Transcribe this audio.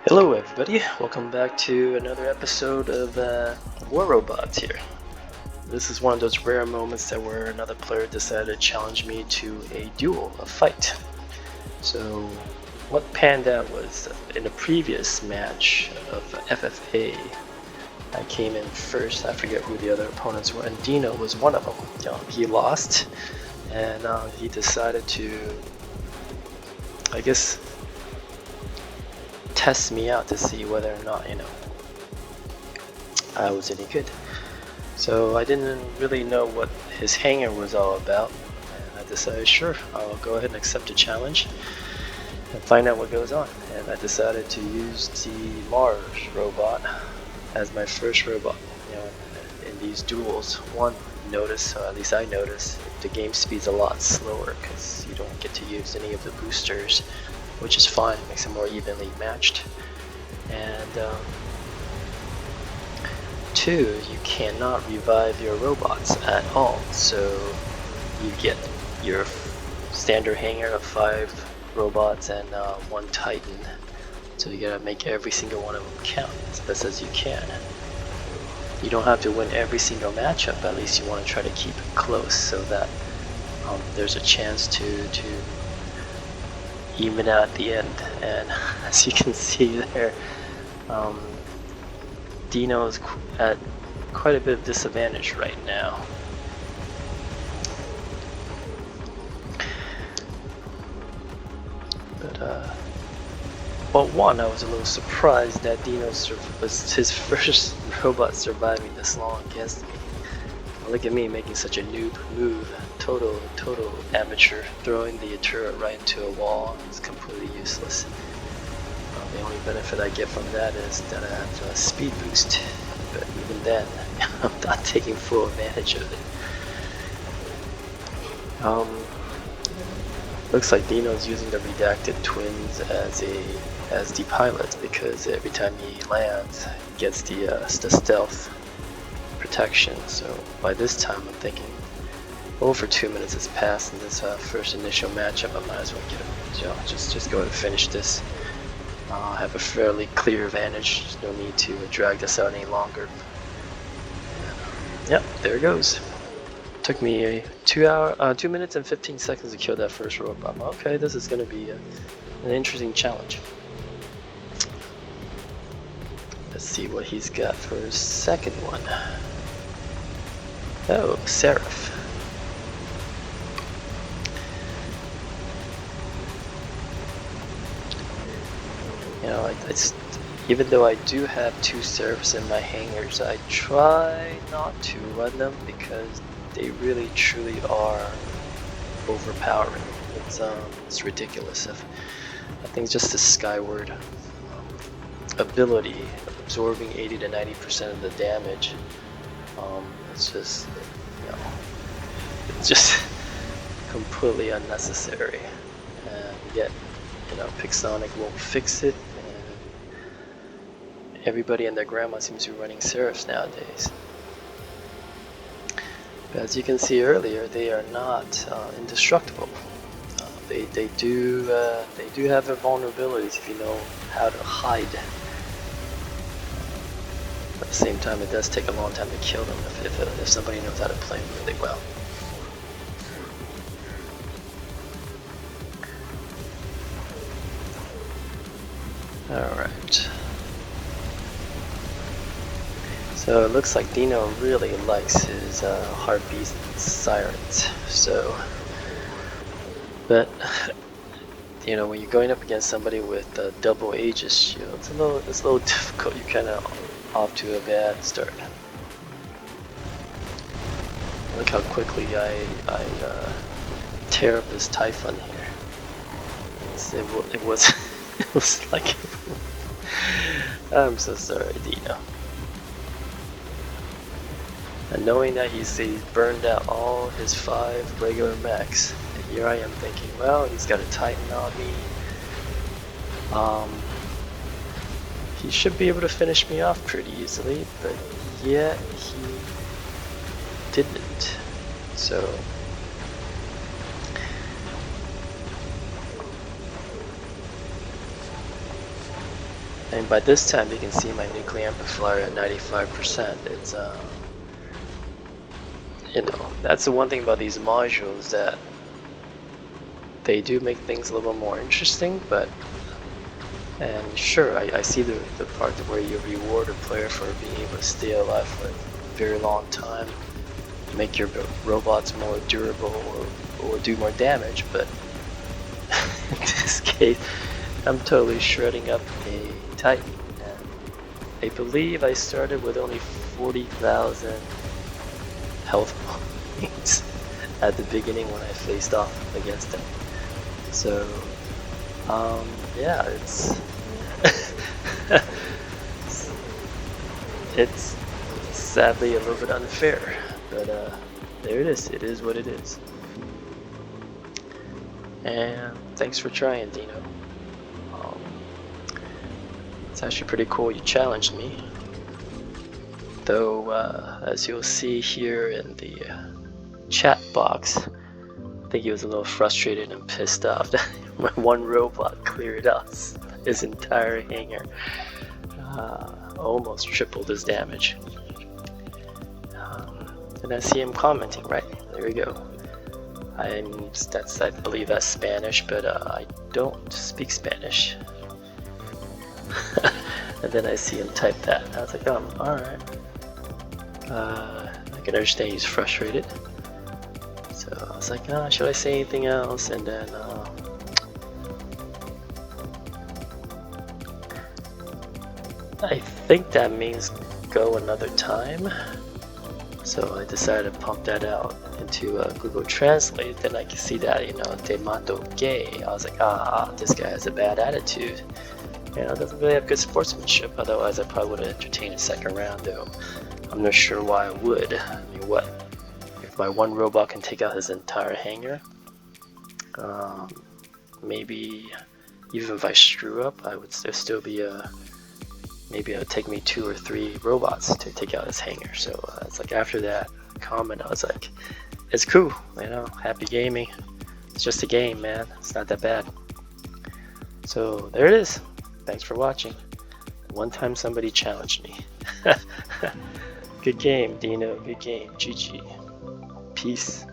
Hello everybody, welcome back to another episode of warrobots here. This is one of those rare moments that where another player decided to challenge me to a duel, a fight. So what panned out was in the previous match of FFA, I came in first. I forget who the other opponents were, and Dino was one of them. He lost, and he decided to, I guess, test me out to see whether or not, I was any good. So I didn't really know what his hanger was all about, and I decided, sure, I'll go ahead and accept the challenge and find out what goes on. And I decided to use the Mars robot as my first robot. In these duels, one notice, or at least I notice, the game speed's a lot slower because you don't get to use any of the boosters, which is fine, it makes it more evenly matched. And two, you cannot revive your robots at all, so you get your standard hanger of 5 robots and 1 Titan, so you gotta make every single one of them count as best as you can. You don't have to win every single matchup, at least you want to try to keep it close so that there's a chance to even out at the end. And as you can see there, Dino is at quite a bit of disadvantage right now. But well, one, I was a little surprised that Dino was his first robot surviving this long against me. Look at me making such a noob move. Total amateur, throwing the turret right into a wall. It's completely useless. The only benefit I get from that is that I have a speed boost, but even then, I'm not taking full advantage of it. Looks like Dino's using the redacted twins as the pilot, because every time he lands, he gets the stealth protection. So by this time, I'm thinking, over 2 minutes has passed in this first initial matchup. I might as well get it. Just go ahead and finish this. I'll have a fairly clear advantage. There's no need to drag this out any longer. Yep, there it goes. Took me 2 minutes and 15 seconds to kill that first robot. Okay, this is going to be an interesting challenge. Let's see what he's got for his second one. Oh, Seraph. Even though I do have 2 Seraphs in my hangers, I try not to run them because they really truly are overpowering. It's ridiculous. I think just the Skyward ability, absorbing 80 to 90% of the damage, it's just, it's just completely unnecessary. And yet, pixonic won't fix it. Everybody and their grandma seems to be running Seraphs nowadays. But as you can see earlier, they are not indestructible. They do have their vulnerabilities if you know how to hide. At the same time, it does take a long time to kill them if somebody knows how to play them really well. Alright. So it looks like Dino really likes his heartbeat sirens. So, but when you're going up against somebody with double Aegis, it's a little difficult. You're kind of off to a bad start. Look how quickly I tear up this Typhon here. It was it was like I'm so sorry, Dino. And knowing that he's burned out all his 5 regular mechs, and here I am thinking, well, he's got a Titan on me. He should be able to finish me off pretty easily, but yet he didn't. So And by this time, you can see my nuclear amplifier at 95%. It's you know, that's the one thing about these modules, that they do make things a little more interesting. But and sure, I see the part where you reward a player for being able to stay alive for a very long time, make your robots more durable, or do more damage. But in this case, I'm totally shredding up a Titan, and I believe I started with only 40,000 health points at the beginning when I faced off against him. So yeah, it's sadly a little bit unfair, but there it is. It is what it is. And thanks for trying, Dino. It's actually pretty cool you challenged me. Though, as you'll see here in the chat box, I think he was a little frustrated and pissed off that my one robot cleared out his entire hangar. Almost tripled his damage. And I see him commenting, right? There we go. I believe that's Spanish, but I don't speak Spanish. And then I see him type that. I was like, oh, alright. I can understand he's frustrated. So I was like, oh, should I say anything else? And then I think that means go another time. So I decided to pump that out into Google Translate. Then I can see that, you know, te mato gay. I was like, this guy has a bad attitude. You know, doesn't really have good sportsmanship. Otherwise, I probably would have entertained a second round, though. I'm not sure why I would. I mean, what? If my one robot can take out his entire hangar, maybe even if I screw up, there'd still be maybe it would take me 2 or 3 robots to take out his hangar. So it's like after that comment, I was like, it's cool, you know, happy gaming. It's just a game, man. It's not that bad. So there it is. Thanks for watching. One time somebody challenged me. Good game, Dino. Good game. GG. Peace.